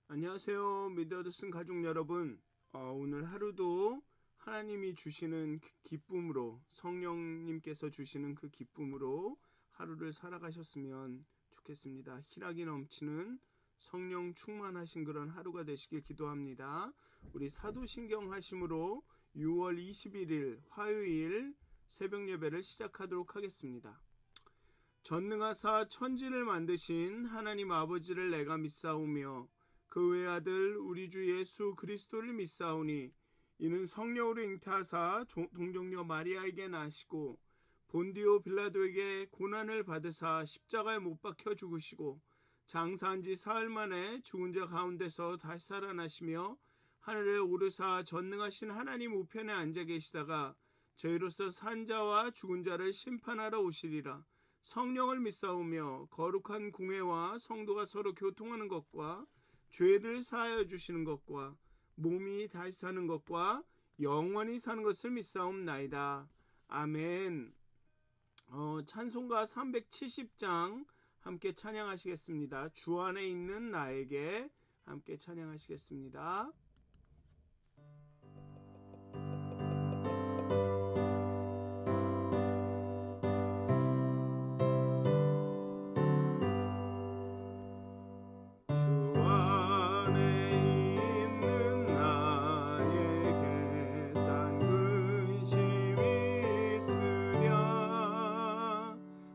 안녕하세요. 미드어드슨 가족 여러분. 오늘 하루도 하나님이 주시는 그 기쁨으로, 성령님께서 주시는 그 기쁨으로 하루를 살아가셨으면 좋겠습니다. 희락이 넘치는 성령 충만하신 그런 하루가 되시길 기도합니다. 우리 사도신경 하심으로 6월 21일 화요일 새벽 예배를 시작하도록 하겠습니다. 전능하사 천지를 만드신 하나님 아버지를 내가 믿사오며 그 외아들 우리 주 예수 그리스도를 믿사오니 이는 성령으로 잉태하사 동정녀 마리아에게 나시고 본디오 빌라도에게 고난을 받으사 십자가에 못 박혀 죽으시고 장사한 지 사흘 만에 죽은 자 가운데서 다시 살아나시며 하늘에 오르사 전능하신 하나님 우편에 앉아 계시다가 저희로서 산 자와 죽은 자를 심판하러 오시리라. 성령을 믿사오며 거룩한 공회와 성도가 서로 교통하는 것과 죄를 사하여 주시는 것과 몸이 다시 사는 것과 영원히 사는 것을 믿사옵나이다. 아멘. 찬송가 370장 함께 찬양하시겠습니다. 주 안에 있는 나에게 함께 찬양하시겠습니다.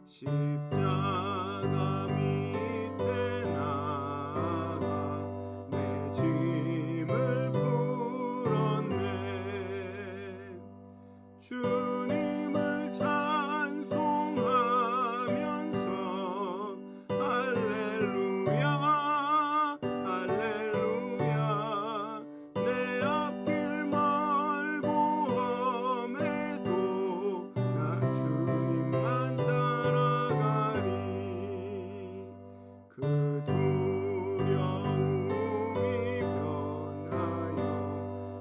십자가 밑에 나가 내 짐을 풀었네. 주님을 찬송하면서 할렐루야 할렐루야. 내 앞길 멀고 험해도 나 주님만 따라가리. 그 두려움이 변하여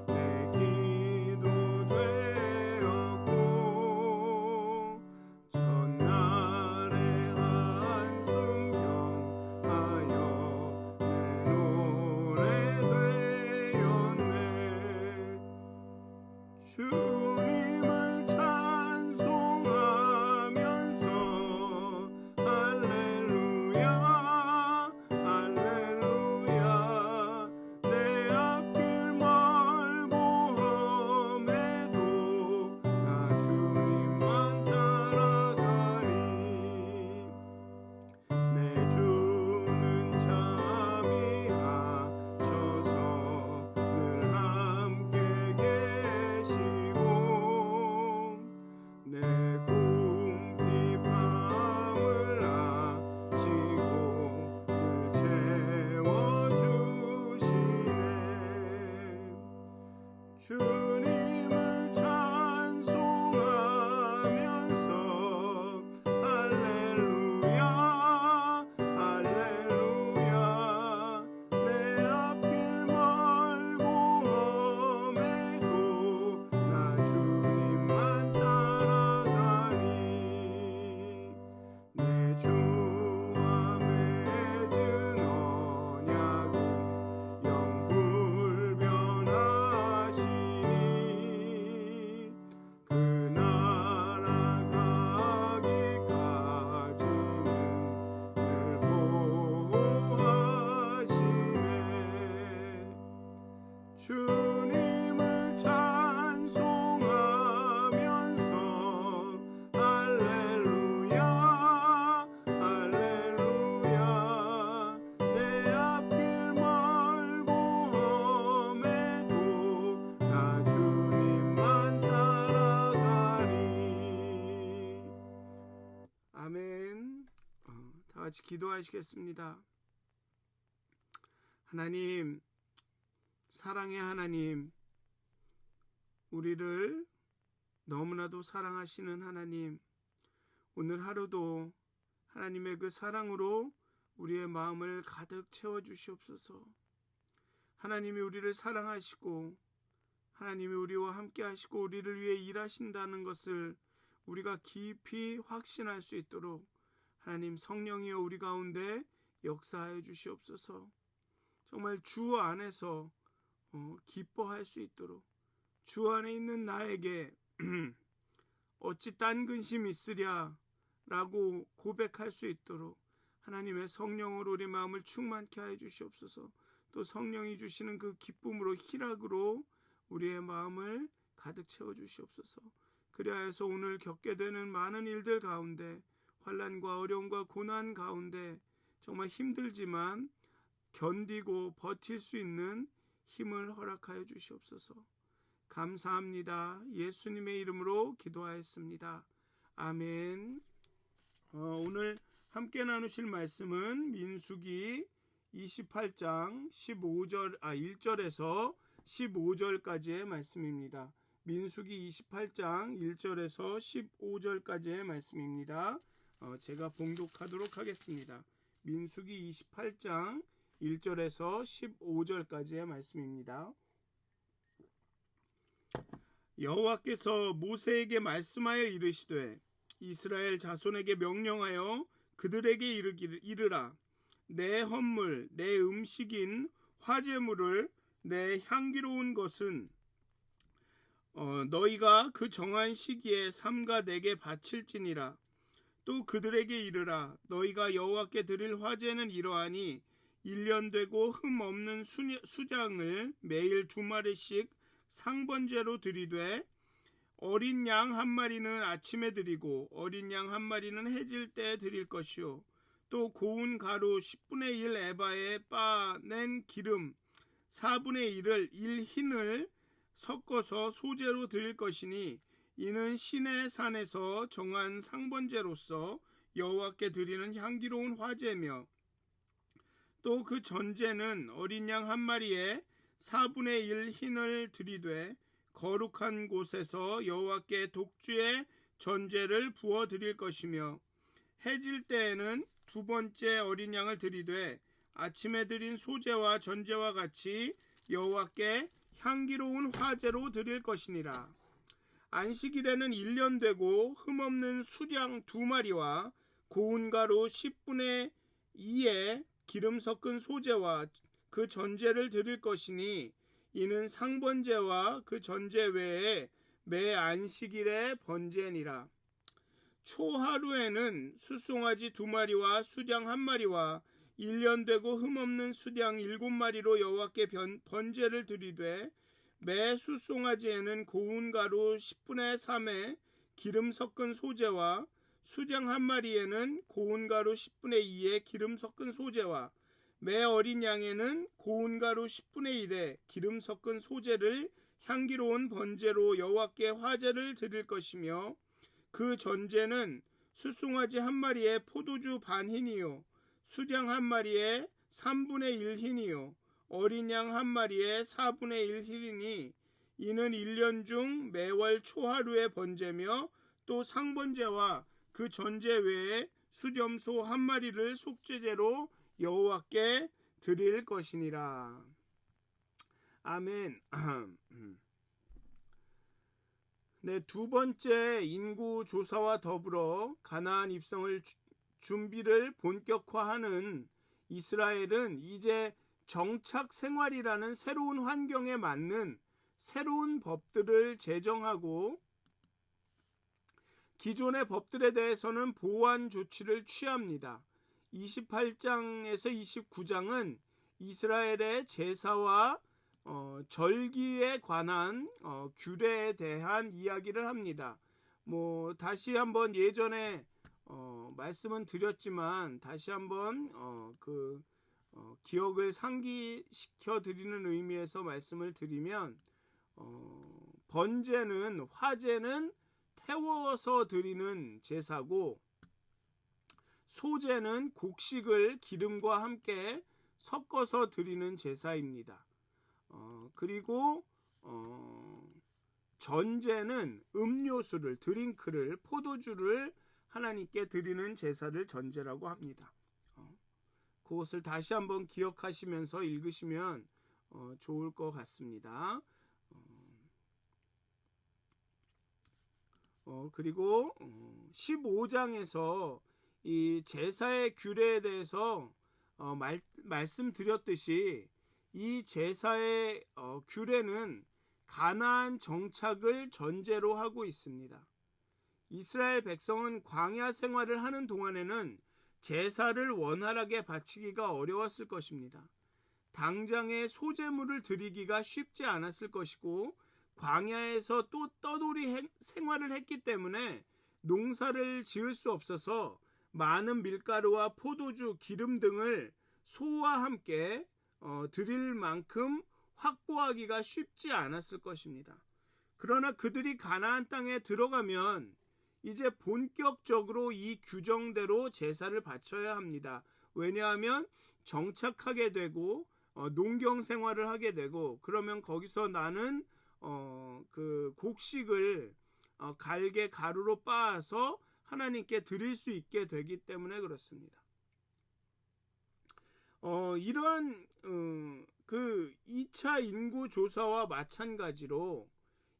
내 기도 되었고 전날의 한숨 변하여 내 노래 되었네. 주님을 찬송하면서 할렐루야 할렐루야. 내 앞길 멀고 험해도 나 주님만 따라가리. 내 주는 자비하셔서 늘 함께 계시고 내 궁핍함을 아시고 늘 채워주시네. 주님을 찬송하면서 할렐루야 할렐루야. 내 앞길 멀고 험해도 나 주님만 따라가리. 내 주와 맺은 언약은 영불변하시니 그 나라 가기까지는 늘 보호하시네. 주님을 찬송하면서 할렐루야 할렐루야. 내 앞길 멀고 험해도 나 주님만 따라가리. 아멘. 다 같이 기도하시겠습니다. 하나님, 사랑의 하나님, 우리를 너무나도 사랑하시는 하나님, 오늘 하루도 하나님의 그 사랑으로 우리의 마음을 가득 채워주시옵소서. 하나님이 우리를 사랑하시고 하나님이 우리와 함께 하시고 우리를 위해 일하신다는 것을 우리가 깊이 확신할 수 있도록 하나님 성령이여 우리 가운데 역사하여 주시옵소서. 정말 주 안에서 기뻐할 수 있도록, 주 안에 있는 나에게 어찌 딴 근심 있으랴 라고 고백할 수 있도록 하나님의 성령으로 우리 마음을 충만케 하여 주시옵소서. 또 성령이 주시는 그 기쁨으로, 희락으로 우리의 마음을 가득 채워 주시옵소서. 그리하여서 오늘 겪게 되는 많은 일들 가운데, 환난과 어려움과 고난 가운데 정말 힘들지만 견디고 버틸 수 있는 힘을 허락하여 주시옵소서. 감사합니다. 예수님의 이름으로 기도하였습니다. 아멘. 오늘 함께 나누실 말씀은 민수기 28장 1절에서 15절까지의 말씀입니다. 민수기 28장 1절에서 15절까지의 말씀입니다. 제가 봉독하도록 하겠습니다. 민수기 28장 1절에서 15절까지의 말씀입니다. 여호와께서 모세에게 말씀하여 이르시되 이스라엘 자손에게 명령하여 그들에게 이르라. 내 헌물, 내 음식인 화제물을, 내 향기로운 것은 너희가 그 정한 시기에 삼가 내게 바칠지니라. 또 그들에게 이르라. 너희가 여호와께 드릴 화제는 이러하니 1년 되고 흠 없는 수장을 매일 2마리씩 상번제로 드리되, 어린 양 1마리는 아침에 드리고 어린 양 1마리는 해질 때 드릴 것이요. 또 고운 가루 10분의 1 에바에 빻아낸 기름 4분의 1을 1흰을 섞어서 소제로 드릴 것이니, 이는 시내 산에서 정한 상번제로서 여호와께 드리는 향기로운 화제며, 또 그 전제는 어린 양 1마리에 4분의 1 흰을 드리되 거룩한 곳에서 여호와께 독주의 전제를 부어 드릴 것이며, 해질 때에는 2번째 어린 양을 드리되 아침에 드린 소제와 전제와 같이 여호와께 향기로운 화제로 드릴 것이니라. 안식일에는 1년 되고 흠없는 수량 2마리와 고운 가루 10분의 2에 기름 섞은 소제와 그 전제를 드릴 것이니, 이는 상번제와 그 전제 외에 매 안식일의 번제니라. 초하루에는 숫송아지 2마리와 수량 1마리와 1년 되고 흠없는 수량 7마리로 여호와께 번제를 드리되, 매 숫송아지에는 고운 가루 10분의 3에 기름 섞은 소제와 수량 1마리에는 고운 가루 10분의 2에 기름 섞은 소제와 매 어린 양에는 고운 가루 10분의 1에 기름 섞은 소제를 향기로운 번제로 여호와께 화제를 드릴 것이며, 그 전제는 숫송아지 1마리에 포도주 반 흰이요, 수량 1마리에 3분의 1 흰이요, 어린 양 1마리에 4분의 1 흰이니, 이는 1년 중 매월 초하루의 번제며, 또 상번제와 그 전제 외에 수염소 1마리를 속죄제로 여호와께 드릴 것이니라. 아멘. 네, 2번째 인구 조사와 더불어 가나안 입성을 준비를 본격화하는 이스라엘은 이제 정착 생활이라는 새로운 환경에 맞는 새로운 법들을 제정하고, 기존의 법들에 대해서는 보완 조치를 취합니다. 28장에서 29장은 이스라엘의 제사와 절기에 관한 규례에 대한 이야기를 합니다. 다시 한번 예전에 말씀은 드렸지만 다시 한번 기억을 상기시켜 드리는 의미에서 말씀을 드리면, 번제는, 화제는 태워서 드리는 제사고, 소제는 곡식을 기름과 함께 섞어서 드리는 제사입니다. 그리고 전제는 음료수를, 드링크를, 포도주를 하나님께 드리는 제사를 전제라고 합니다. 그것을 다시 한번 기억하시면서 읽으시면 좋을 것 같습니다. 그리고 15장에서 이 제사의 규례에 대해서 말씀드렸듯이 이 제사의 규례는 가나안 정착을 전제로 하고 있습니다. 이스라엘 백성은 광야 생활을 하는 동안에는 제사를 원활하게 바치기가 어려웠을 것입니다. 당장에 소제물을 드리기가 쉽지 않았을 것이고, 광야에서 또 떠돌이 생활을 했기 때문에 농사를 지을 수 없어서 많은 밀가루와 포도주, 기름 등을 소와 함께 드릴 만큼 확보하기가 쉽지 않았을 것입니다. 그러나 그들이 가나안 땅에 들어가면 이제 본격적으로 이 규정대로 제사를 바쳐야 합니다. 왜냐하면 정착하게 되고 농경 생활을 하게 되고, 그러면 거기서 나는 그 곡식을 갈게 가루로 빻아서 하나님께 드릴 수 있게 되기 때문에 그렇습니다. 이러한 그 2차 인구 조사와 마찬가지로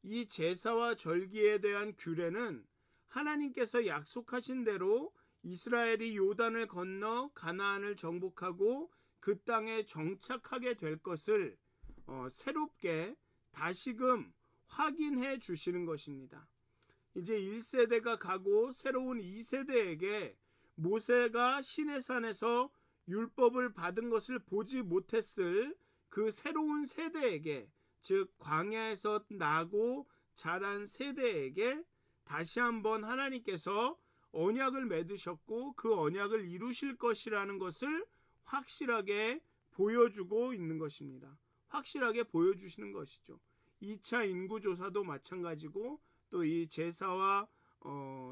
이 제사와 절기에 대한 규례는 하나님께서 약속하신 대로 이스라엘이 요단을 건너 가나안을 정복하고 그 땅에 정착하게 될 것을 새롭게 다시금 확인해 주시는 것입니다. 이제 1세대가 가고 새로운 2세대에게 모세가 시내산에서 율법을 받은 것을 보지 못했을 그 새로운 세대에게, 즉 광야에서 나고 자란 세대에게 다시 한번 하나님께서 언약을 맺으셨고 그 언약을 이루실 것이라는 것을 확실하게 보여주고 있는 것입니다. 확실하게 보여주시는 것이죠. 2차 인구조사도 마찬가지고, 또 이 제사와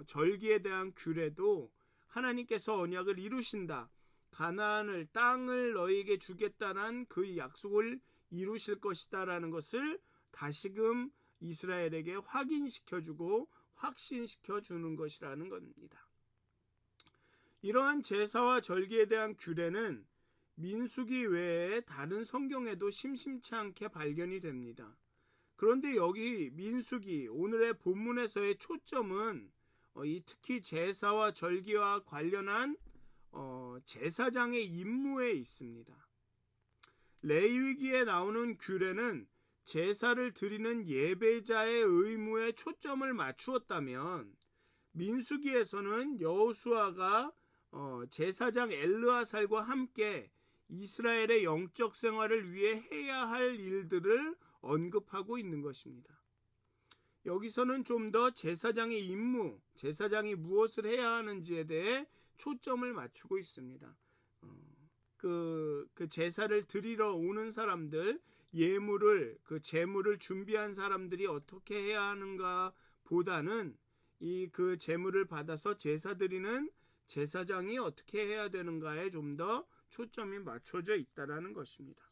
절기에 대한 규례도 하나님께서 언약을 이루신다, 가나안을, 땅을 너희에게 주겠다는 그 약속을 이루실 것이다라는 것을 다시금 이스라엘에게 확인시켜주고 확신시켜주는 것이라는 겁니다. 이러한 제사와 절기에 대한 규례는 민수기 외에 다른 성경에도 심심치 않게 발견이 됩니다. 그런데 여기 민수기, 오늘의 본문에서의 초점은 특히 제사와 절기와 관련한 제사장의 임무에 있습니다. 레위기에 나오는 규례는 제사를 드리는 예배자의 의무에 초점을 맞추었다면, 민수기에서는 여호수아가 제사장 엘르아살과 함께 이스라엘의 영적 생활을 위해 해야 할 일들을 언급하고 있는 것입니다. 여기서는 좀 더 제사장의 임무, 제사장이 무엇을 해야 하는지에 대해 초점을 맞추고 있습니다. 그 제사를 드리러 오는 사람들, 예물을, 그 제물을 준비한 사람들이 어떻게 해야 하는가 보다는 그 제물을 받아서 제사 드리는 제사장이 어떻게 해야 되는가에 좀 더 초점이 맞춰져 있다라는 것입니다.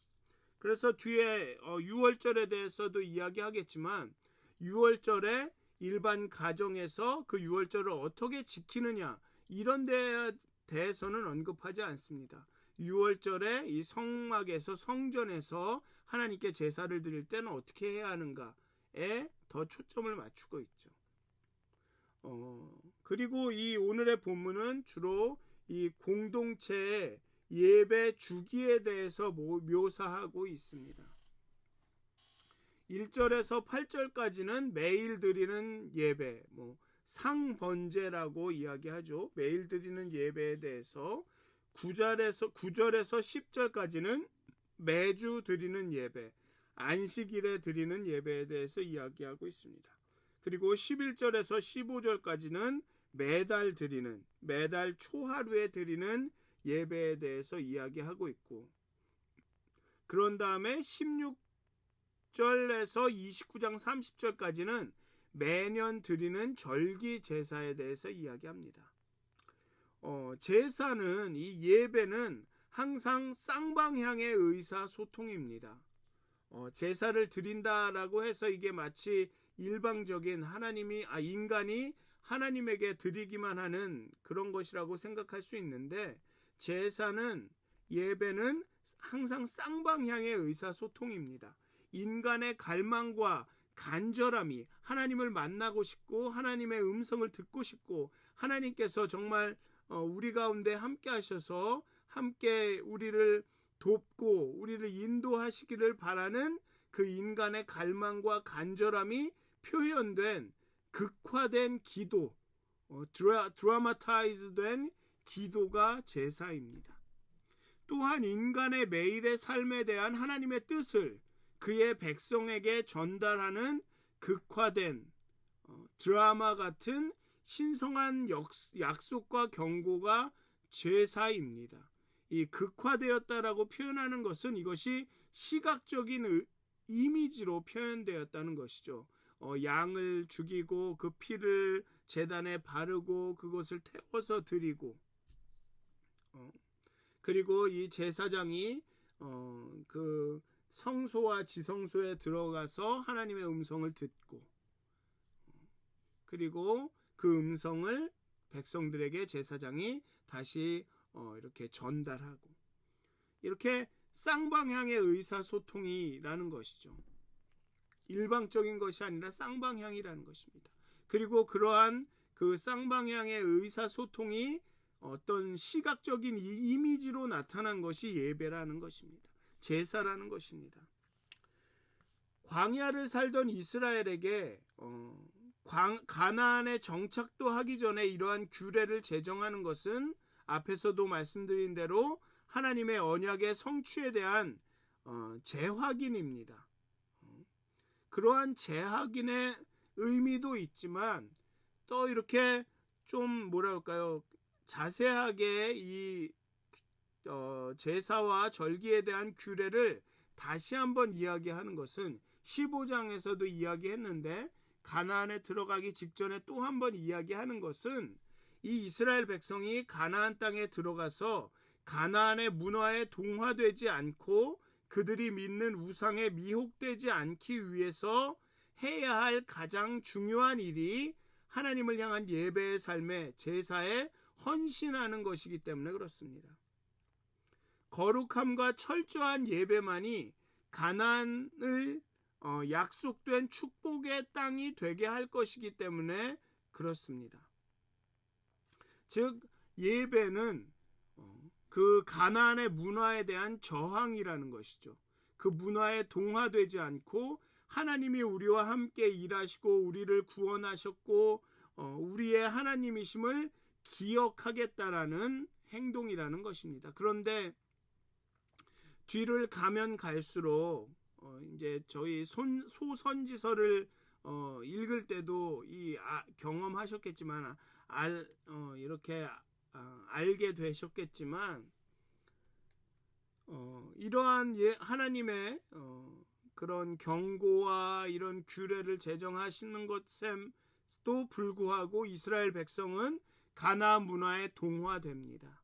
그래서 뒤에 유월절에 대해서도 이야기하겠지만, 유월절에 일반 가정에서 그 유월절을 어떻게 지키느냐, 이런 데에 대해서는 언급하지 않습니다. 유월절에 이 성막에서, 성전에서 하나님께 제사를 드릴 때는 어떻게 해야 하는가에 더 초점을 맞추고 있죠. 그리고 이 오늘의 본문은 주로 이 공동체의 예배 주기에 대해서 묘사하고 있습니다. 1절에서 8절까지는 매일 드리는 예배, 상번제라고 이야기하죠. 매일 드리는 예배에 대해서, 9절에서 10절까지는 매주 드리는 예배, 안식일에 드리는 예배에 대해서 이야기하고 있습니다. 그리고 11절에서 15절까지는 매달 초하루에 드리는 예배에 대해서 이야기하고 있고, 그런 다음에 16절에서 29장 30절까지는 매년 드리는 절기 제사에 대해서 이야기합니다. 제사는, 이 예배는 항상 쌍방향의 의사소통입니다. 제사를 드린다라고 해서 이게 마치 일방적인 인간이 하나님에게 드리기만 하는 그런 것이라고 생각할 수 있는데, 제사는, 예배는 항상 쌍방향의 의사소통입니다. 인간의 갈망과 간절함이, 하나님을 만나고 싶고 하나님의 음성을 듣고 싶고, 하나님께서 정말 우리 가운데 함께 하셔서 함께 우리를 돕고 우리를 인도하시기를 바라는 그 인간의 갈망과 간절함이 표현된 극화된 기도, 드라마타이즈된 기도가 제사입니다. 또한 인간의 매일의 삶에 대한 하나님의 뜻을 그의 백성에게 전달하는 극화된 드라마 같은 신성한 약속과 경고가 제사입니다. 이 극화되었다라고 표현하는 것은 이것이 시각적인 이미지로 표현되었다는 것이죠. 양을 죽이고 그 피를 제단에 바르고 그것을 태워서 드리고, 그리고 이 제사장이 그 성소와 지성소에 들어가서 하나님의 음성을 듣고, 그리고 그 음성을 백성들에게 제사장이 다시 이렇게 전달하고, 이렇게 쌍방향의 의사소통이라는 것이죠. 일방적인 것이 아니라 쌍방향이라는 것입니다. 그리고 그러한 그 쌍방향의 의사소통이 어떤 시각적인 이미지로 나타난 것이 예배라는 것입니다. 제사라는 것입니다. 광야를 살던 이스라엘에게 가나안에 정착도 하기 전에 이러한 규례를 제정하는 것은 앞에서도 말씀드린 대로 하나님의 언약의 성취에 대한 재확인입니다. 그러한 재확인의 의미도 있지만 또 이렇게 좀 뭐랄까요, 자세하게 이 제사와 절기에 대한 규례를 다시 한번 이야기하는 것은 15장에서도 이야기했는데 가나안에 들어가기 직전에 또 한번 이야기하는 것은 이 이스라엘 백성이 가나안 땅에 들어가서 가나안의 문화에 동화되지 않고 그들이 믿는 우상에 미혹되지 않기 위해서 해야 할 가장 중요한 일이 하나님을 향한 예배의 삶에 제사에 헌신하는 것이기 때문에 그렇습니다. 거룩함과 철저한 예배만이 가나안을 약속된 축복의 땅이 되게 할 것이기 때문에 그렇습니다. 즉 예배는 그 가나안의 문화에 대한 저항이라는 것이죠. 그 문화에 동화되지 않고 하나님이 우리와 함께 일하시고 우리를 구원하셨고 우리의 하나님이심을 기억하겠다라는 행동이라는 것입니다. 그런데 뒤를 가면 갈수록 이제 저희 소선지서를 읽을 때도 경험하셨겠지만 이렇게 알게 되셨겠지만 이러한 하나님의 그런 경고와 이런 규례를 제정하시는 것에도 불구하고 이스라엘 백성은 가나안 문화에 동화됩니다.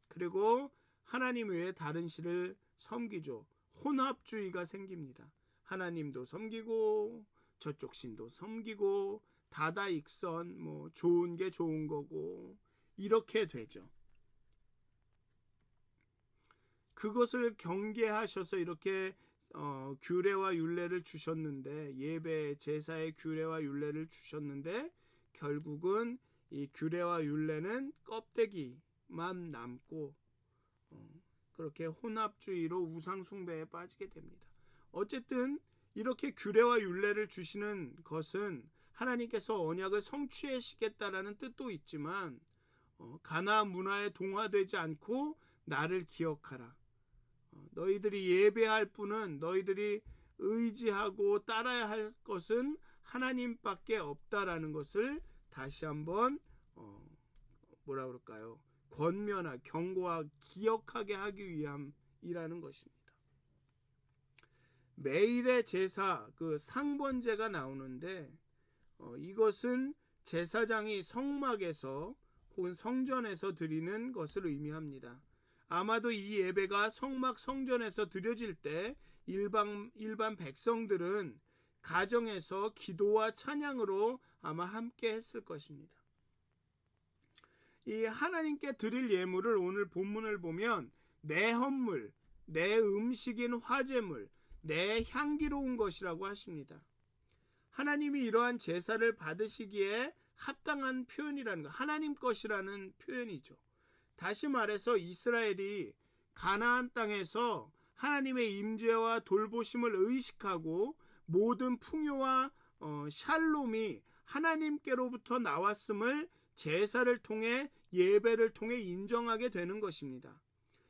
그리고 하나님 외에 다른 신을 섬기죠. 혼합주의가 생깁니다. 하나님도 섬기고 저쪽 신도 섬기고 다다익선, 좋은 게 좋은 거고 이렇게 되죠. 그것을 경계하셔서 이렇게 규례와 율례를 주셨는데, 예배 제사의 규례와 율례를 주셨는데 결국은 이 규례와 율례는 껍데기만 남고 그렇게 혼합주의로 우상 숭배에 빠지게 됩니다. 어쨌든 이렇게 규례와 율례를 주시는 것은 하나님께서 언약을 성취하시겠다라는 뜻도 있지만 가나안 문화에 동화되지 않고 나를 기억하라. 너희들이 예배할 분은, 너희들이 의지하고 따라야 할 것은 하나님밖에 없다라는 것을 다시 한번 경고와 기억하게 하기 위함이라는 것입니다. 매일의 제사, 그 상번제가 나오는데 이것은 제사장이 성막에서 혹은 성전에서 드리는 것을 의미합니다. 아마도 이 예배가 성막 성전에서 드려질 때 일반 백성들은 가정에서 기도와 찬양으로 아마 함께 했을 것입니다. 이 하나님께 드릴 예물을 오늘 본문을 보면 내 헌물, 내 음식인 화제물, 내 향기로운 것이라고 하십니다. 하나님이 이러한 제사를 받으시기에 합당한 표현이라는 것, 하나님 것이라는 표현이죠. 다시 말해서 이스라엘이 가나안 땅에서 하나님의 임재와 돌보심을 의식하고 모든 풍요와 샬롬이 하나님께로부터 나왔음을 제사를 통해 예배를 통해 인정하게 되는 것입니다.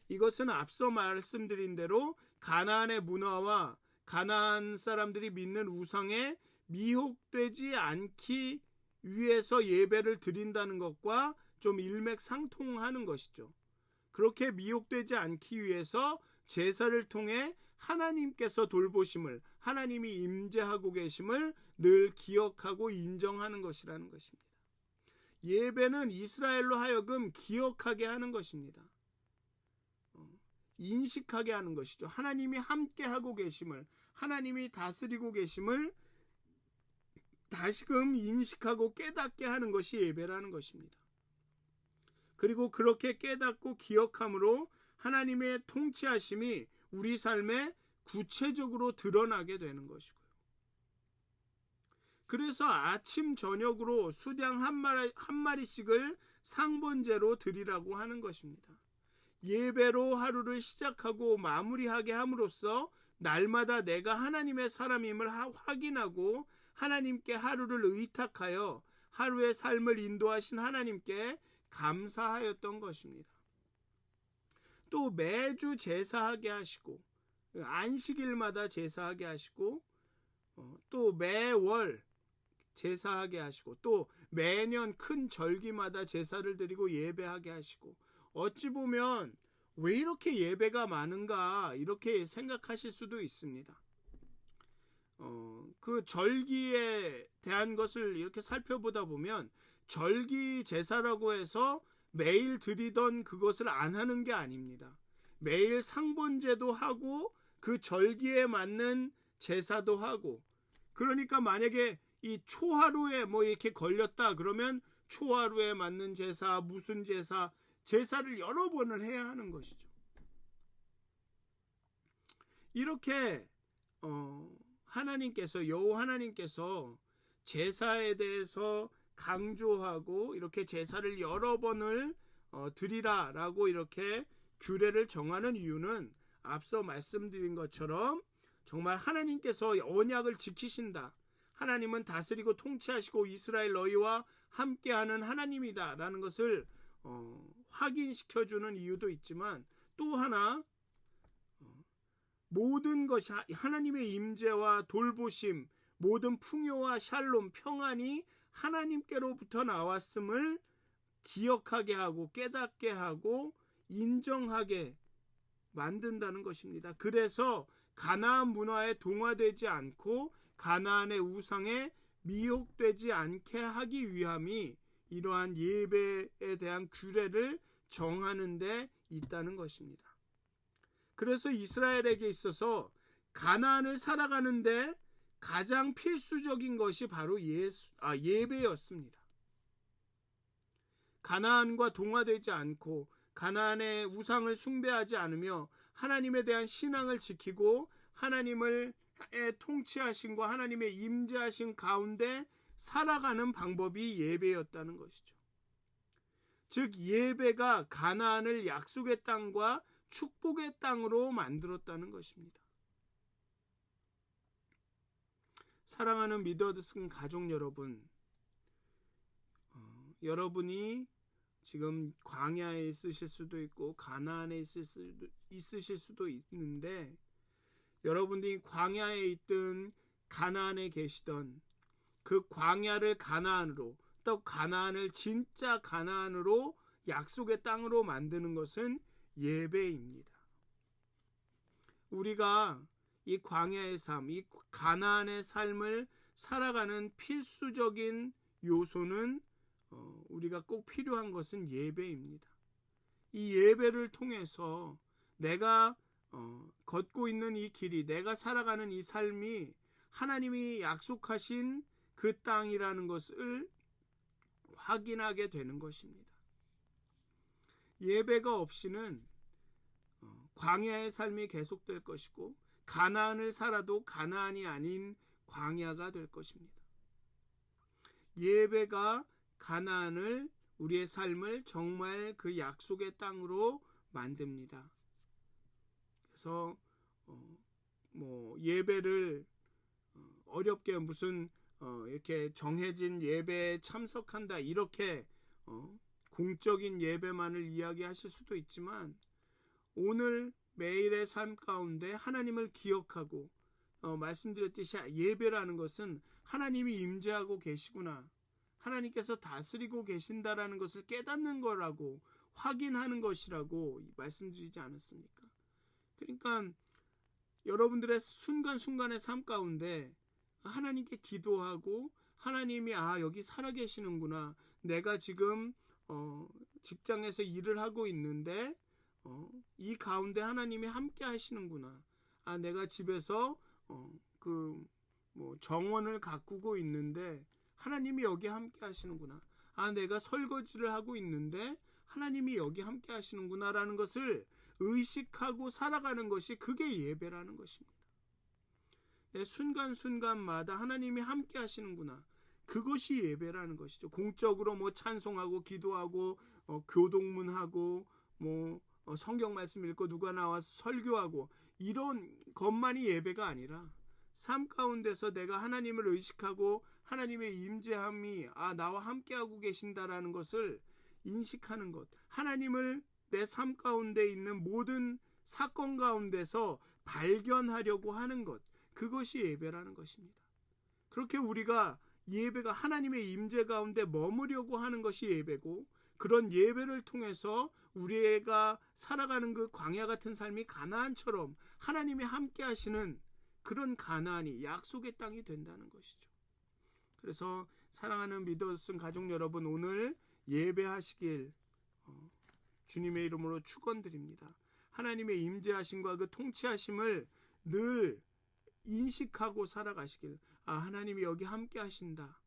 이것은 앞서 말씀드린 대로 가나안의 문화와 가나안 사람들이 믿는 우상에 미혹되지 않기 위해서 예배를 드린다는 것과 좀 일맥상통하는 것이죠. 그렇게 미혹되지 않기 위해서 제사를 통해 하나님께서 돌보심을, 하나님이 임재하고 계심을 늘 기억하고 인정하는 것이라는 것입니다. 예배는 이스라엘로 하여금 기억하게 하는 것입니다. 인식하게 하는 것이죠. 하나님이 함께하고 계심을, 하나님이 다스리고 계심을 다시금 인식하고 깨닫게 하는 것이 예배라는 것입니다. 그리고 그렇게 깨닫고 기억함으로 하나님의 통치하심이 우리 삶에 구체적으로 드러나게 되는 것이고요. 그래서 아침 저녁으로 수량 한 마리씩을 상번제로 드리라고 하는 것입니다. 예배로 하루를 시작하고 마무리하게 함으로써 날마다 내가 하나님의 사람임을 확인하고 하나님께 하루를 의탁하여 하루의 삶을 인도하신 하나님께 감사하였던 것입니다. 또 매주 제사하게 하시고 안식일마다 제사하게 하시고 또 매월 제사하게 하시고 또 매년 큰 절기마다 제사를 드리고 예배하게 하시고 어찌 보면 왜 이렇게 예배가 많은가 이렇게 생각하실 수도 있습니다. 그 절기에 대한 것을 이렇게 살펴보다 보면 절기 제사라고 해서 매일 드리던 그것을 안 하는 게 아닙니다. 매일 상번제도 하고 그 절기에 맞는 제사도 하고, 그러니까 만약에 이 초하루에 뭐 이렇게 걸렸다 그러면 초하루에 맞는 제사, 무슨 제사, 제사를 여러 번을 해야 하는 것이죠. 이렇게 하나님께서, 여호와 하나님께서 제사에 대해서 강조하고 이렇게 제사를 여러 번을 드리라라고 이렇게 규례를 정하는 이유는 앞서 말씀드린 것처럼 정말 하나님께서 언약을 지키신다, 하나님은 다스리고 통치하시고 이스라엘 너희와 함께하는 하나님이다 라는 것을 확인시켜주는 이유도 있지만, 또 하나 모든 것이 하나님의 임재와 돌보심, 모든 풍요와 샬롬, 평안이 하나님께로부터 나왔음을 기억하게 하고 깨닫게 하고 인정하게 만든다는 것입니다. 그래서 가나안 문화에 동화되지 않고 가나안의 우상에 미혹되지 않게 하기 위함이 이러한 예배에 대한 규례를 정하는 데 있다는 것입니다. 그래서 이스라엘에게 있어서 가나안을 살아가는데 가장 필수적인 것이 바로 예배였습니다. 가나안과 동화되지 않고 가나안의 우상을 숭배하지 않으며 하나님에 대한 신앙을 지키고 하나님의 통치하심과 하나님의 임재하심 가운데 살아가는 방법이 예배였다는 것이죠. 즉 예배가 가나안을 약속의 땅과 축복의 땅으로 만들었다는 것입니다. 사랑하는 미더슨 가족 여러분, 여러분이 지금 광야에 있으실 수도 있고 가나안에 있으실 수도 있는데, 여러분들이 광야에 있든 가나안에 계시던 그 광야를 가나안으로, 또 가나안을 진짜 가나안으로 약속의 땅으로 만드는 것은 예배입니다. 우리가 이 광야의 삶, 이 가나안의 삶을 살아가는 필수적인 요소는 우리가 꼭 필요한 것은 예배입니다. 이 예배를 통해서 내가 걷고 있는 이 길이, 내가 살아가는 이 삶이 하나님이 약속하신 그 땅이라는 것을 확인하게 되는 것입니다. 예배가 없이는 광야의 삶이 계속될 것이고 가나안을 살아도 가나안이 아닌 광야가 될 것입니다. 예배가 가나안을, 우리의 삶을 정말 그 약속의 땅으로 만듭니다. 그래서 예배를 어렵게 무슨 이렇게 정해진 예배에 참석한다 이렇게 공적인 예배만을 이야기하실 수도 있지만 오늘 매일의 삶 가운데 하나님을 기억하고 말씀드렸듯이 예배라는 것은 하나님이 임재하고 계시구나, 하나님께서 다스리고 계신다라는 것을 깨닫는 거라고, 확인하는 것이라고 말씀드리지 않았습니까? 그러니까 여러분들의 순간순간의 삶 가운데 하나님께 기도하고 하나님이 여기 살아계시는구나, 내가 지금 직장에서 일을 하고 있는데 이 가운데 하나님이 함께 하시는구나, 내가 집에서 정원을 가꾸고 있는데 하나님이 여기 함께 하시는구나, 내가 설거지를 하고 있는데 하나님이 여기 함께 하시는구나 라는 것을 의식하고 살아가는 것이, 그게 예배라는 것입니다. 내 순간순간마다 하나님이 함께 하시는구나, 그것이 예배라는 것이죠. 공적으로 찬송하고 기도하고 교동문하고 성경 말씀 읽고 누가 나와서 설교하고 이런 것만이 예배가 아니라 삶 가운데서 내가 하나님을 의식하고 하나님의 임재함이 나와 함께하고 계신다라는 것을 인식하는 것, 하나님을 내 삶 가운데 있는 모든 사건 가운데서 발견하려고 하는 것, 그것이 예배라는 것입니다. 그렇게 우리가 예배가 하나님의 임재 가운데 머무려고 하는 것이 예배고, 그런 예배를 통해서 우리가 살아가는 그 광야 같은 삶이 가나안처럼 하나님이 함께 하시는 그런 가나안이 약속의 땅이 된다는 것이죠. 그래서 사랑하는 믿었은 가족 여러분, 오늘 예배하시길 주님의 이름으로 축원드립니다. 하나님의 임재하심과 그 통치하심을 늘 인식하고 살아가시길, 하나님이 여기 함께 하신다,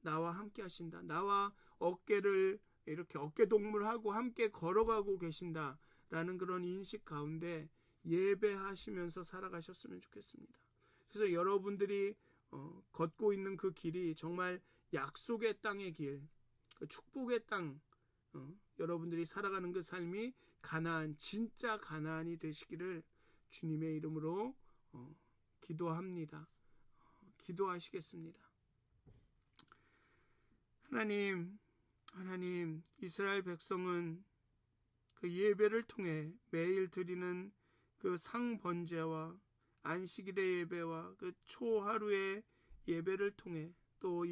나와 함께 하신다, 나와 어깨를 이렇게 어깨동무하고 함께 걸어가고 계신다라는 그런 인식 가운데 예배하시면서 살아가셨으면 좋겠습니다. 그래서 여러분들이 걷고 있는 그 길이 정말 약속의 땅의 길, 그 축복의 땅, 여러분들이 살아가는 그 삶이 가나안, 진짜 가나안이 되시기를 주님의 이름으로 기도합니다. 기도하시겠습니다. 하나님, 이스라엘 백성은 그 예배를 통해 매일 드리는 그 상번제와 안식일의 예배와 그 초하루의 예배를 통해 또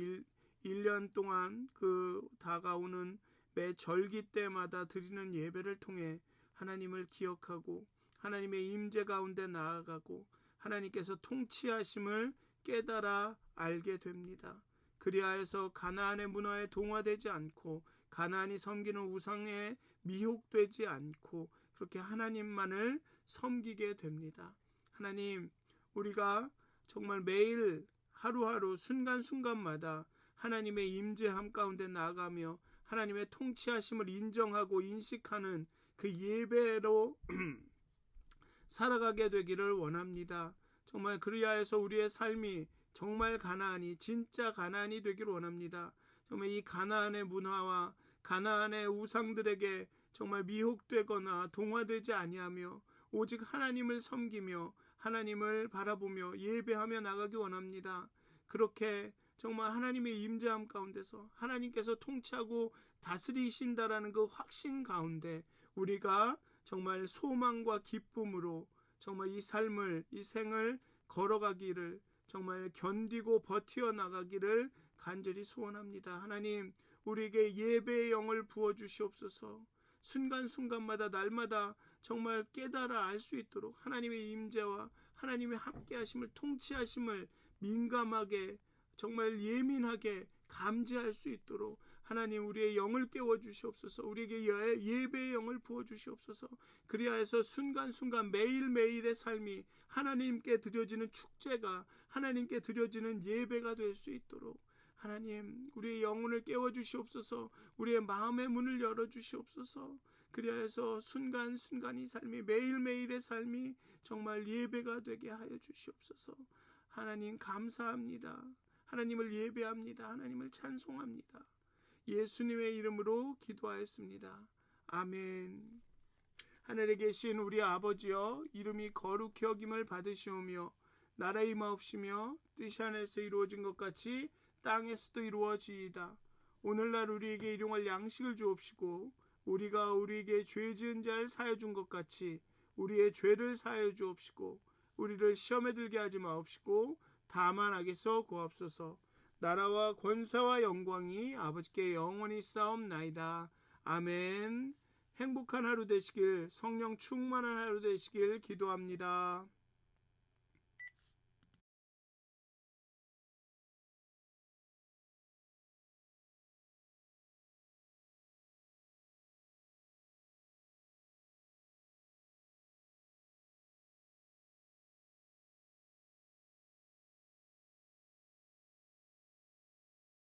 1년 동안 그 다가오는 매 절기 때마다 드리는 예배를 통해 하나님을 기억하고 하나님의 임재 가운데 나아가고 하나님께서 통치하심을 깨달아 알게 됩니다. 그리하여서 가나안의 문화에 동화되지 않고 가나안이 섬기는 우상에 미혹되지 않고 그렇게 하나님만을 섬기게 됩니다. 하나님, 우리가 정말 매일 하루하루 순간순간마다 하나님의 임재함 가운데 나아가며 하나님의 통치하심을 인정하고 인식하는 그 예배로 살아가게 되기를 원합니다. 정말 그리하여서 우리의 삶이 정말 가나안이, 진짜 가나안이 되기를 원합니다. 정말 이 가나안의 문화와 가나안의 우상들에게 정말 미혹되거나 동화되지 아니하며 오직 하나님을 섬기며 하나님을 바라보며 예배하며 나가기 원합니다. 그렇게 정말 하나님의 임재함 가운데서 하나님께서 통치하고 다스리신다라는 그 확신 가운데 우리가 정말 소망과 기쁨으로 정말 이 삶을, 이 생을 걸어가기를, 정말 견디고 버티어 나가기를 간절히 소원합니다. 하나님, 우리에게 예배의 영을 부어주시옵소서. 순간순간마다 날마다 정말 깨달아 알 수 있도록 하나님의 임재와 하나님의 함께하심을, 통치하심을 민감하게, 정말 예민하게 감지할 수 있도록 하나님 우리의 영을 깨워주시옵소서. 우리에게 예배의 영을 부어주시옵소서. 그리하여서 순간순간 매일매일의 삶이 하나님께 드려지는 축제가, 하나님께 드려지는 예배가 될 수 있도록 하나님 우리의 영혼을 깨워주시옵소서. 우리의 마음의 문을 열어주시옵소서. 그리하여서 순간순간의 삶이, 매일매일의 삶이 정말 예배가 되게 하여 주시옵소서. 하나님 감사합니다. 하나님을 예배합니다. 하나님을 찬송합니다. 예수님의 이름으로 기도하였습니다. 아멘. 하늘에 계신 우리 아버지여, 이름이 거룩히 여김을 받으시오며 나라의 임하옵시며 뜻이 하늘에서 이루어진 것 같이 땅에서도 이루어지이다. 오늘날 우리에게 일용할 양식을 주옵시고 우리가 우리에게 죄 지은 자를 사하여 준 것 같이 우리의 죄를 사하여 주옵시고 우리를 시험에 들게 하지 마옵시고 다만 악에서 구하옵소서. 나라와 권세와 영광이 아버지께 영원히 싸움나이다. 아멘. 행복한 하루 되시길, 성령 충만한 하루 되시길 기도합니다.